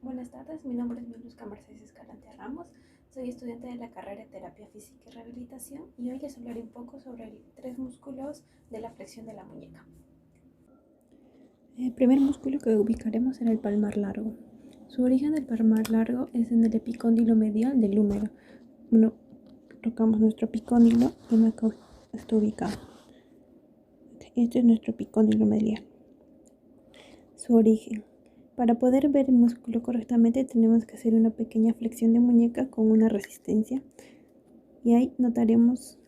Buenas tardes, mi nombre es Miluzca Mercedes Escalante Ramos, soy estudiante de la carrera de Terapia Física y Rehabilitación y hoy les hablaré un poco sobre tres músculos de la flexión de la muñeca. El primer músculo que ubicaremos será el palmar largo. Su origen del palmar largo es en el epicóndilo medial del húmero. Tocamos nuestro epicóndilo y acá está ubicado. Este es nuestro epicóndilo medial. Su origen. Para poder ver el músculo correctamente tenemos que hacer una pequeña flexión de muñeca con una resistencia y ahí notaremos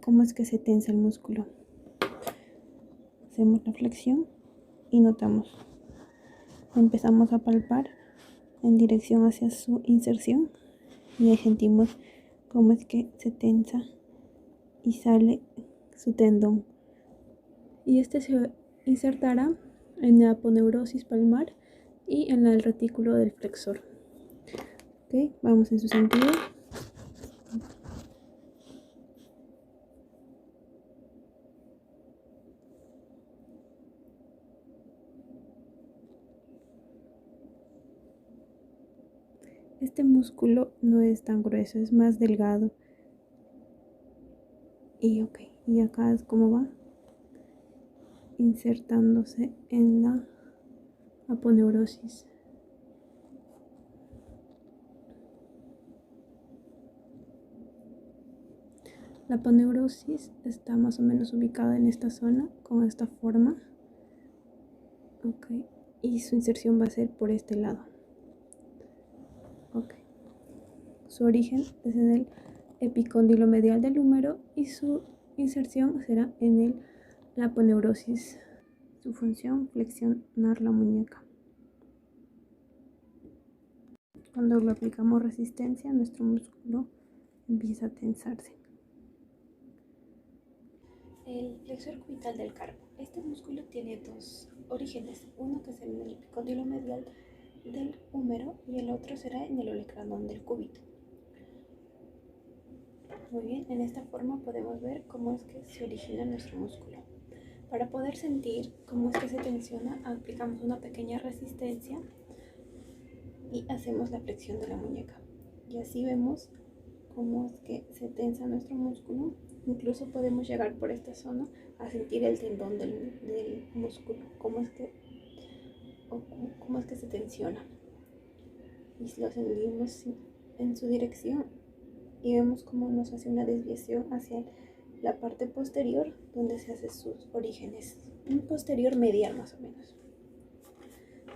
cómo es que se tensa el músculo. Hacemos la flexión y notamos. Empezamos a palpar en dirección hacia su inserción y ahí sentimos cómo es que se tensa y sale su tendón. Y este se insertará en la aponeurosis palmar y en el retículo del flexor. Ok, vamos en su sentido. Este músculo no es tan grueso, es más delgado. Y acá es como va insertándose en la aponeurosis. La aponeurosis está más o menos ubicada en esta zona, con esta forma. Y su inserción va a ser por este lado. Su origen es en el epicóndilo medial del húmero y su inserción será en la aponeurosis. Su función, flexionar la muñeca. Cuando le aplicamos resistencia, nuestro músculo empieza a tensarse. El flexor cubital del carpo. Este músculo tiene dos orígenes, uno que será en el epicóndilo medial del húmero y el otro será en el olecranón del cúbito. Muy bien, en esta forma podemos ver cómo es que se origina nuestro músculo. Para poder sentir cómo es que se tensiona, aplicamos una pequeña resistencia y hacemos la flexión de la muñeca. Y así vemos cómo es que se tensa nuestro músculo. Incluso podemos llegar por esta zona a sentir el tendón del músculo, cómo es que se tensiona. Y lo sentimos en su dirección y vemos cómo nos hace una desviación hacia la parte posterior donde se hace sus orígenes. Un posterior medial más o menos.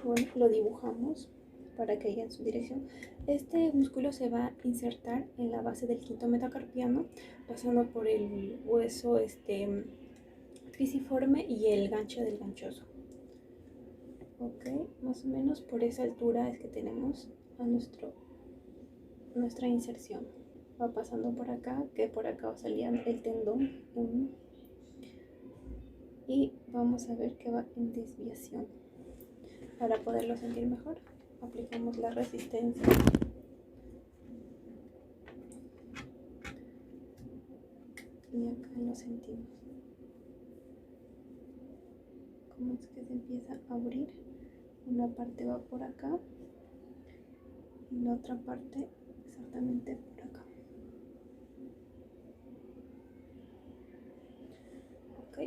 Bueno, lo dibujamos para que haya en su dirección. Este músculo se va a insertar en la base del quinto metacarpiano, pasando por el hueso crisiforme y el gancho del ganchoso. Más o menos por esa altura es que tenemos a nuestra inserción. Va pasando por acá, que por acá va saliendo el tendón y vamos a ver que va en desviación. Para poderlo sentir mejor, aplicamos la resistencia y acá lo sentimos. Como es que se empieza a abrir, una parte va por acá y la otra parte exactamente por acá.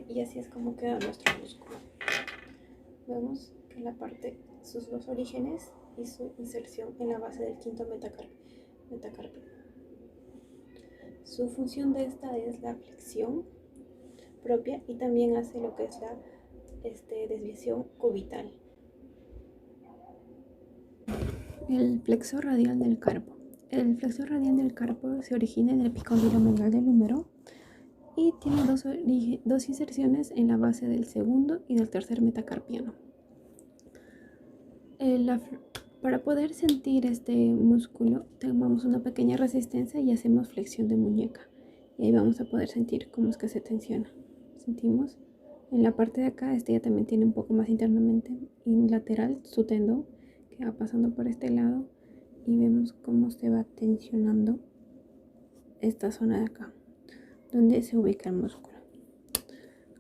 Y así es como queda nuestro músculo. Vemos que la parte, sus dos orígenes y su inserción en la base del quinto metacarpio. Su función de esta es la flexión propia y también hace lo que es la desviación cubital. El flexor radial del carpo. El flexor radial del carpo se origina en el epicóndilo medial del húmero y tiene dos inserciones en la base del segundo y del tercer metacarpiano. Para poder sentir este músculo, tomamos una pequeña resistencia y hacemos flexión de muñeca. Y ahí vamos a poder sentir cómo es que se tensiona. Sentimos en la parte de acá, ya también tiene un poco más internamente y lateral su tendón que va pasando por este lado y vemos cómo se va tensionando esta zona de acá, donde se ubica el músculo.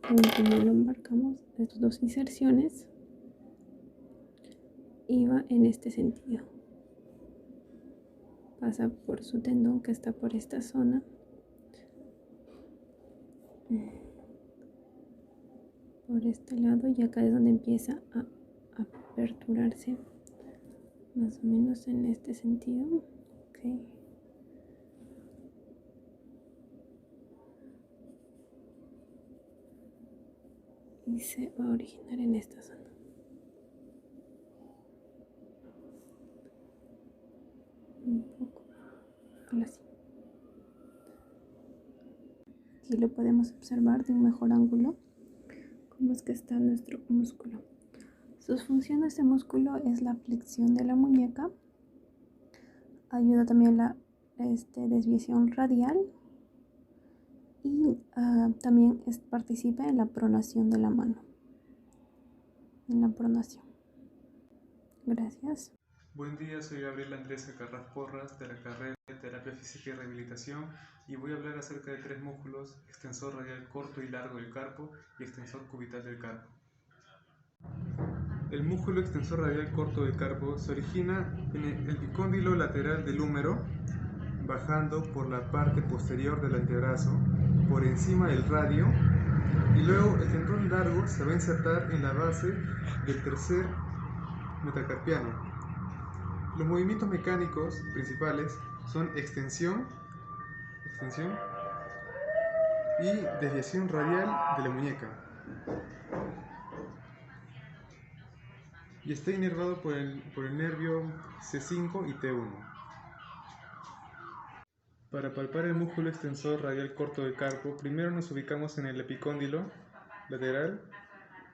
Como lo embarcamos, estas dos inserciones y va en este sentido. Pasa por su tendón que está por esta zona. Por este lado, y acá es donde empieza a aperturarse, más o menos en este sentido. Okay. Y se va a originar en esta zona. Un poco así. Aquí lo podemos observar de un mejor ángulo cómo es que está nuestro músculo. Sus funciones de músculo es la flexión de la muñeca, ayuda también a la desviación radial y también participa en la pronación de la mano. En la pronación. Gracias. Buen día, soy Gabriel Andrés Carras Porras de la carrera de Terapia Física y Rehabilitación y voy a hablar acerca de tres músculos: extensor radial corto y largo del carpo y extensor cubital del carpo. El músculo extensor radial corto del carpo se origina en el epicóndilo lateral del húmero, bajando por la parte posterior del antebrazo, por encima del radio, y luego el tendón largo se va a insertar en la base del tercer metacarpiano. Los movimientos mecánicos principales son extensión y desviación radial de la muñeca. Y está inervado por el nervio C5 y T1. Para palpar el músculo extensor radial corto del carpo, primero nos ubicamos en el epicóndilo lateral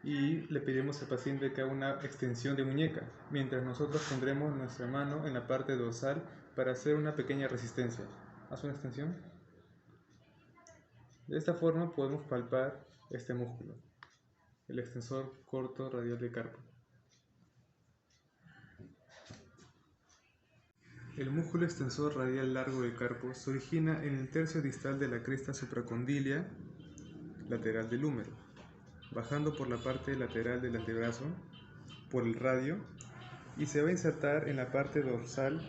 y le pediremos al paciente que haga una extensión de muñeca, mientras nosotros pondremos nuestra mano en la parte dorsal para hacer una pequeña resistencia. Haz una extensión. De esta forma podemos palpar este músculo, el extensor corto radial del carpo. El músculo extensor radial largo del carpo se origina en el tercio distal de la cresta supracondilia lateral del húmero, bajando por la parte lateral del antebrazo, por el radio, y se va a insertar en la parte dorsal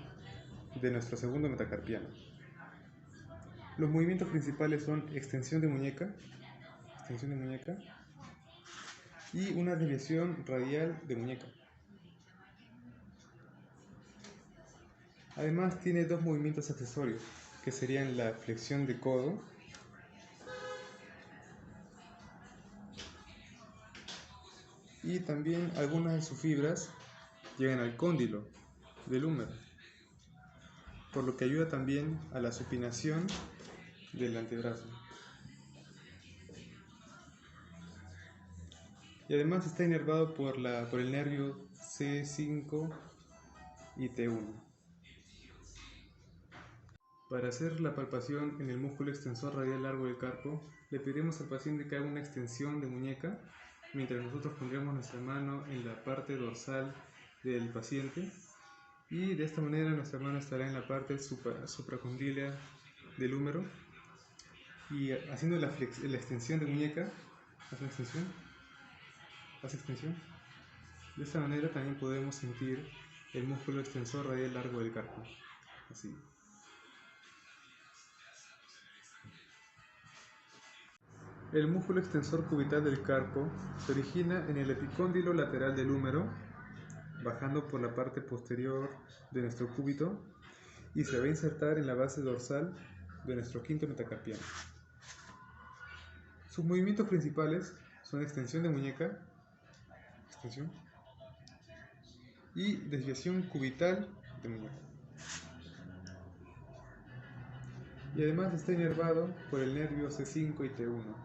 de nuestro segundo metacarpiano. Los movimientos principales son extensión de muñeca y una desviación radial de muñeca. Además tiene dos movimientos accesorios, que serían la flexión de codo y también algunas de sus fibras llegan al cóndilo del húmero, por lo que ayuda también a la supinación del antebrazo. Y además está inervado por el nervio C5 y T1. Para hacer la palpación en el músculo extensor radial largo del carpo, le pediremos al paciente que haga una extensión de muñeca, mientras nosotros pondremos nuestra mano en la parte dorsal del paciente, y de esta manera nuestra mano estará en la parte supracondilia del húmero, y haciendo la extensión de muñeca, haz extensión. De esta manera también podemos sentir el músculo extensor radial largo del carpo, así. El músculo extensor cubital del carpo se origina en el epicóndilo lateral del húmero, bajando por la parte posterior de nuestro cúbito, y se va a insertar en la base dorsal de nuestro quinto metacarpiano. Sus movimientos principales son extensión de muñeca, y desviación cubital de muñeca. Y además está inervado por el nervio C5 y T1.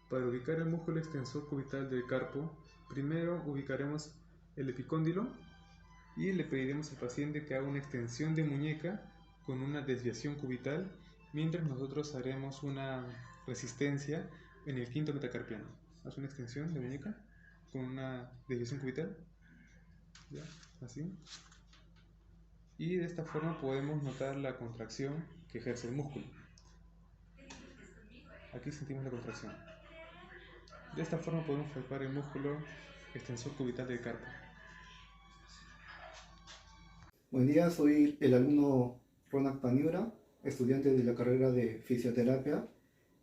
Para ubicar el músculo extensor cubital del carpo, primero ubicaremos el epicóndilo y le pediremos al paciente que haga una extensión de muñeca con una desviación cubital, mientras nosotros haremos una resistencia en el quinto metacarpiano. Haz una extensión de muñeca con una desviación cubital, ¿ya? Así. Y de esta forma podemos notar la contracción que ejerce el músculo. Aquí sentimos la contracción. De esta forma podemos palpar el músculo extensor cubital del carpo. Buen día, soy el alumno Ronak Paniura, estudiante de la carrera de fisioterapia,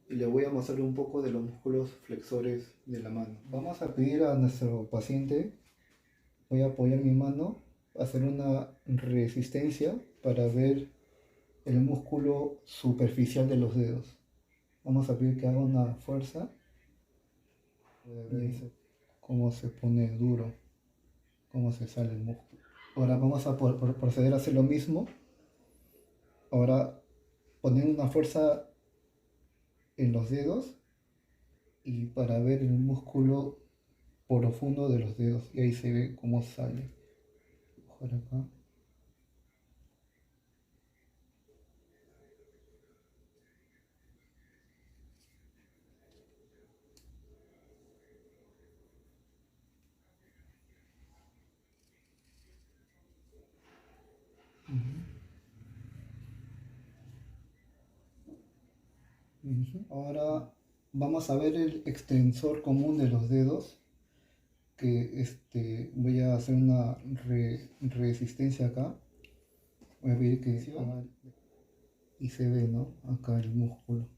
y le voy a mostrar un poco de los músculos flexores de la mano. Vamos a pedir a nuestro paciente, voy a apoyar mi mano, hacer una resistencia para ver el músculo superficial de los dedos. Vamos a pedir que haga una fuerza, y cómo se pone duro, cómo se sale el músculo. Ahora vamos a proceder a hacer lo mismo. Ahora poniendo una fuerza en los dedos y para ver el músculo profundo de los dedos. Y ahí se ve cómo sale. Por acá. Ahora vamos a ver el extensor común de los dedos, que voy a hacer una resistencia acá. Voy a pedir que haga, y se ve, ¿no? Acá el músculo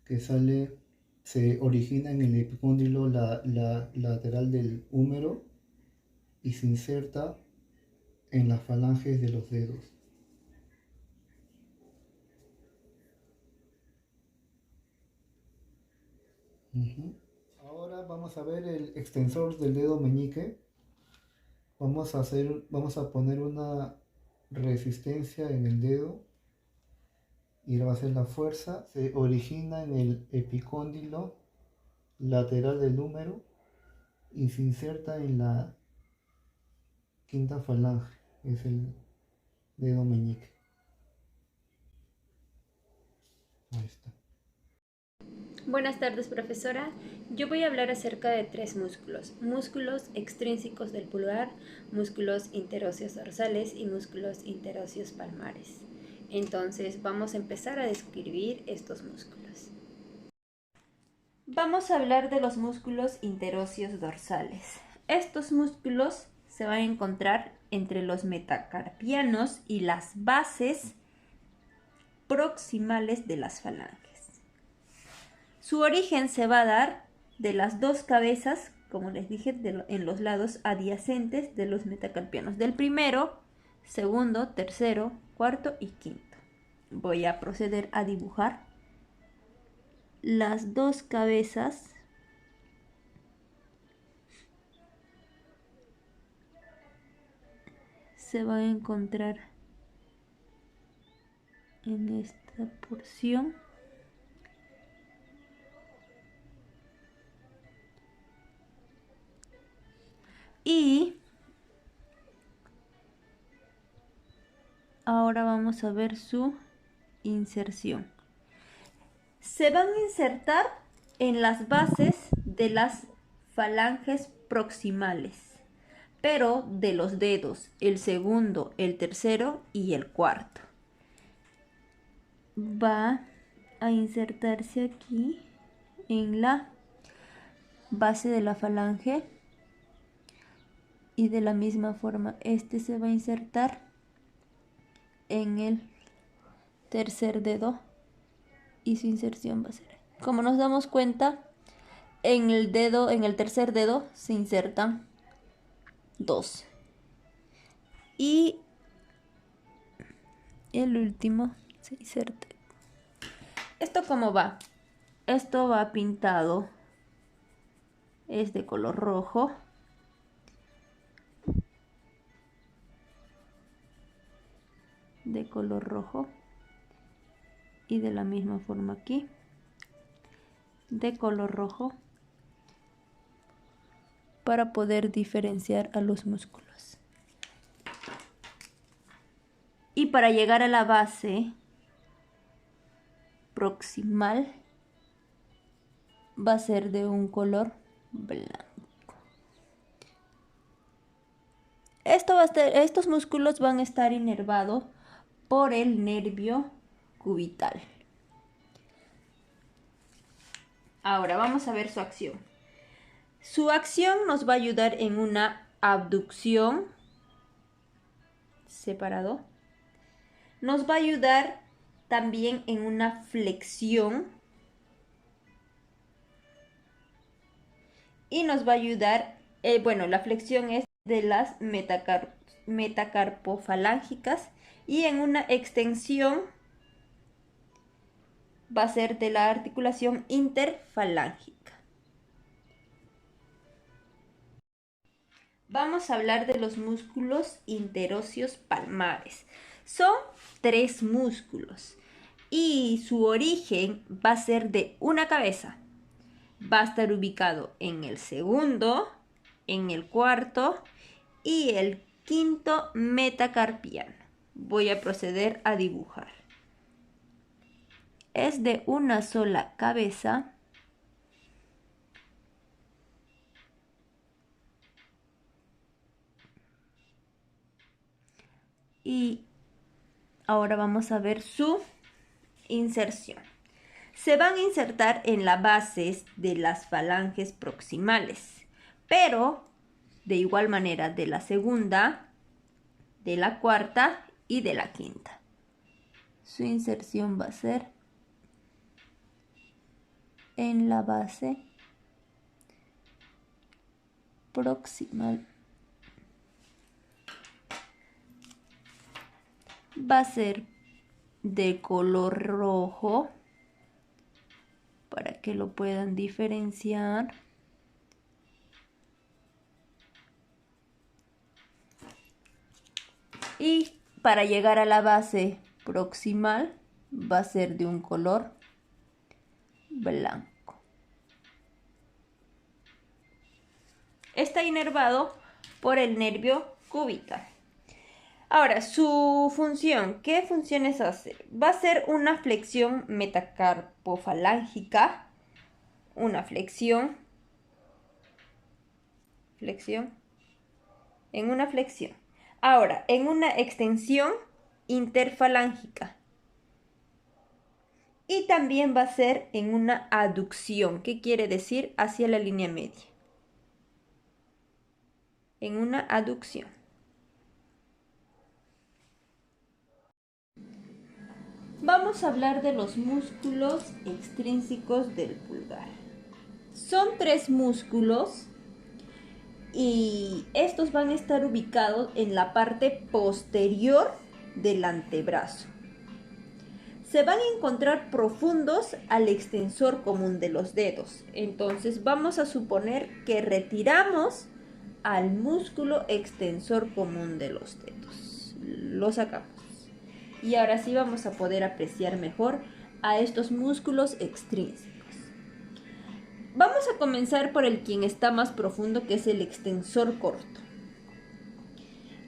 que sale, se origina en el epicóndilo lateral del húmero y se inserta en las falanges de los dedos. Ahora vamos a ver el extensor del dedo meñique. Vamos a poner una resistencia en el dedo y va a hacer la fuerza. Se origina en el epicóndilo lateral del húmero y se inserta en la quinta falange, es el dedo meñique. Ahí está. Buenas tardes, profesora. Yo voy a hablar acerca de tres músculos: músculos extrínsecos del pulgar, músculos interóseos dorsales y músculos interóseos palmares. Entonces, vamos a empezar a describir estos músculos. Vamos a hablar de los músculos interóseos dorsales. Estos músculos se van a encontrar entre los metacarpianos y las bases proximales de las falanges. Su origen se va a dar de las dos cabezas, como les dije, en los lados adyacentes de los metacarpianos, del primero, segundo, tercero, cuarto y quinto. Voy a proceder a dibujar las dos cabezas se van a encontrar en esta porción. Y ahora vamos a ver su inserción. Se van a insertar en las bases de las falanges proximales, pero de los dedos, el segundo, el tercero y el cuarto. Va a insertarse aquí en la base de la falange. Y de la misma forma, este se va a insertar en el tercer dedo y su inserción va a ser. Como nos damos cuenta, en el tercer dedo se insertan dos. Y el último se inserta. ¿Esto cómo va? Esto va pintado, es de color rojo. De color rojo y de la misma forma aquí de color rojo para poder diferenciar a los músculos. Y para llegar a la base proximal va a ser de un color blanco. Estos músculos van a estar inervados por el nervio cubital. Ahora vamos a ver su acción. Su acción nos va a ayudar en una abducción, separado. Nos va a ayudar también en una flexión. Y nos va a ayudar, la flexión es de las metacarpofalángicas. Y en una extensión va a ser de la articulación interfalángica. Vamos a hablar de los músculos interóseos palmares. Son 3 músculos y su origen va a ser de una cabeza. Va a estar ubicado en el segundo, en el cuarto y el quinto metacarpiano. Voy a proceder a dibujar. Es de una sola cabeza. Y ahora vamos a ver su inserción. Se van a insertar en las bases de las falanges proximales, pero de igual manera de la segunda, de la cuarta y de la quinta. Su inserción va a ser en la base proximal. Va a ser de color rojo para que lo puedan diferenciar. Y para llegar a la base proximal va a ser de un color blanco. Está inervado por el nervio cubital. Ahora, su función, ¿qué funciones hace? Va a ser una flexión metacarpofalángica, una flexión, en una flexión. Ahora, en una extensión interfalángica. Y también va a ser en una aducción, ¿qué quiere decir? Hacia la línea media. En una aducción. Vamos a hablar de los músculos extrínsecos del pulgar. Son 3 músculos y estos van a estar ubicados en la parte posterior del antebrazo. Se van a encontrar profundos al extensor común de los dedos. Entonces vamos a suponer que retiramos al músculo extensor común de los dedos. Lo sacamos. Y ahora sí vamos a poder apreciar mejor a estos músculos extrínsecos. Vamos a comenzar por el quien está más profundo, que es el extensor corto.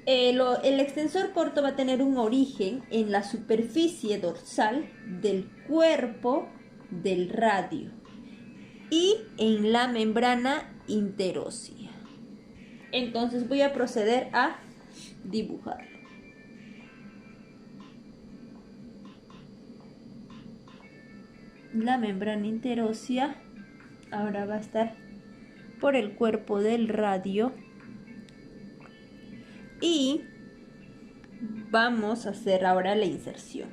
El extensor corto va a tener un origen en la superficie dorsal del cuerpo del radio y en la membrana interósea. Entonces voy a proceder a dibujarlo. La membrana interósea ahora va a estar por el cuerpo del radio y vamos a hacer ahora la inserción.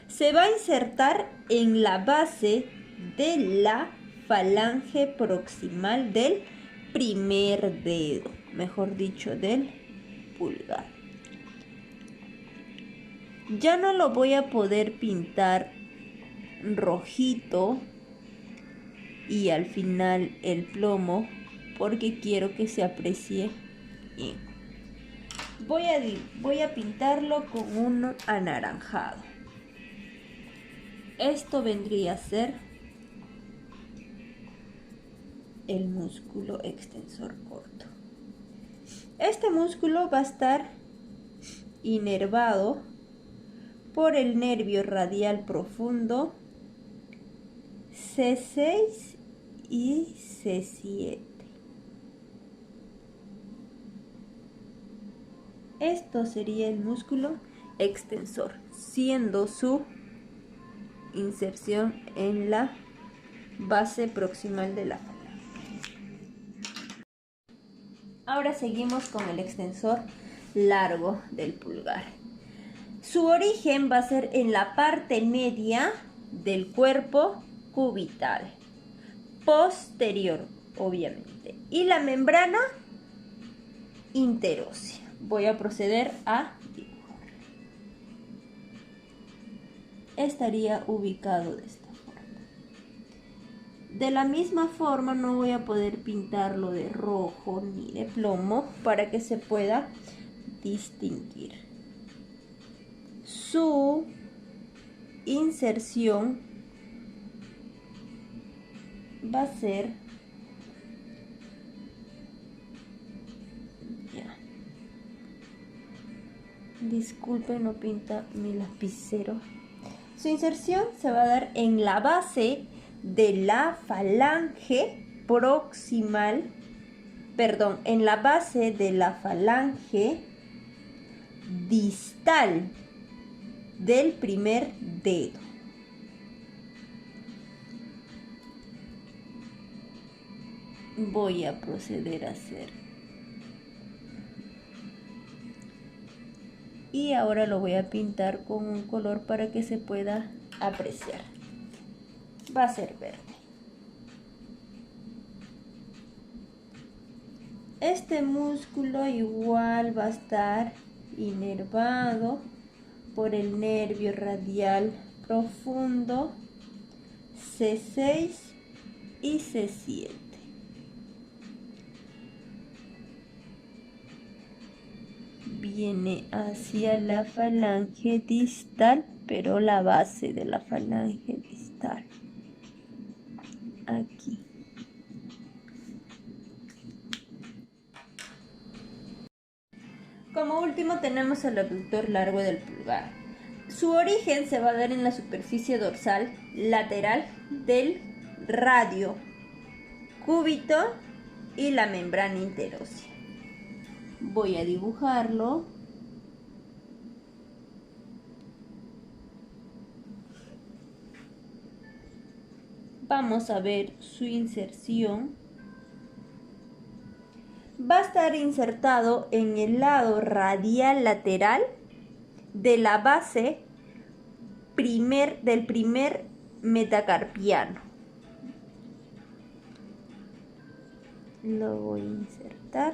Se va a insertar en la base de la falange proximal del primer dedo, mejor dicho, del pulgar. Ya no lo voy a poder pintar rojito y al final el plomo porque quiero que se aprecie bien. Voy a pintarlo con un anaranjado. Esto vendría a ser el músculo extensor corto. Este músculo va a estar inervado por el nervio radial profundo C6 y C7. Esto sería el músculo extensor, siendo su inserción en la base proximal de la falange. Ahora seguimos con el extensor largo del pulgar. Su origen va a ser en la parte media del cuerpo cubital, posterior, obviamente, y la membrana interósea. Voy a proceder a dibujar. Estaría ubicado de esta forma. De la misma forma no voy a poder pintarlo de rojo ni de plomo para que se pueda distinguir. Su inserción va a ser disculpen, no pinta mi lapicero. Su inserción se va a dar en la base de la falange proximal, perdón, en la base de la falange distal del primer dedo. Voy a proceder a hacer. Y ahora lo voy a pintar con un color para que se pueda apreciar. Va a ser verde. Este músculo igual va a estar inervado por el nervio radial profundo C6 y C7. Viene hacia la falange distal, pero la base de la falange distal. Aquí. Como último tenemos el abductor largo del pulgar. Su origen se va a dar en la superficie dorsal lateral del radio cúbito y la membrana interósea. Voy a dibujarlo. Vamos a ver su inserción. Va a estar insertado en el lado radial lateral de la base del primer metacarpiano. Lo voy a insertar.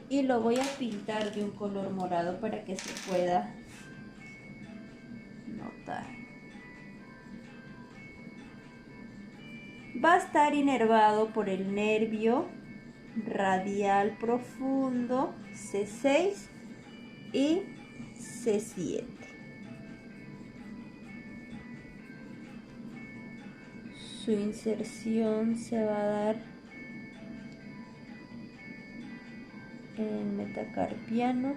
Y lo voy a pintar de un color morado para que se pueda notar. Va a estar inervado por el nervio radial profundo C6 y C7. Su inserción se va a dar en el metacarpiano.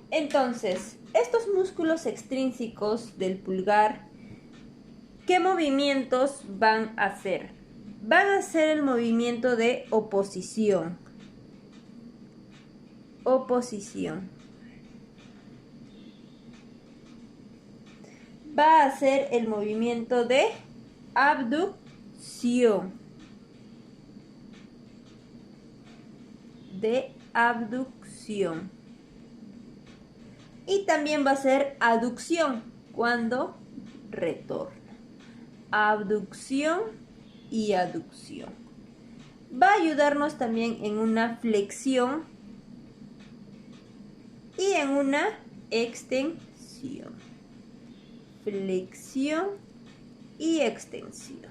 Entonces, estos músculos extrínsecos del pulgar, ¿qué movimientos van a hacer? Van a hacer el movimiento de oposición. Oposición. Va a hacer el movimiento de abducción. De abducción. Y también va a ser aducción cuando retorna. Abducción y aducción. Va a ayudarnos también en una flexión y en una extensión. Flexión y extensión.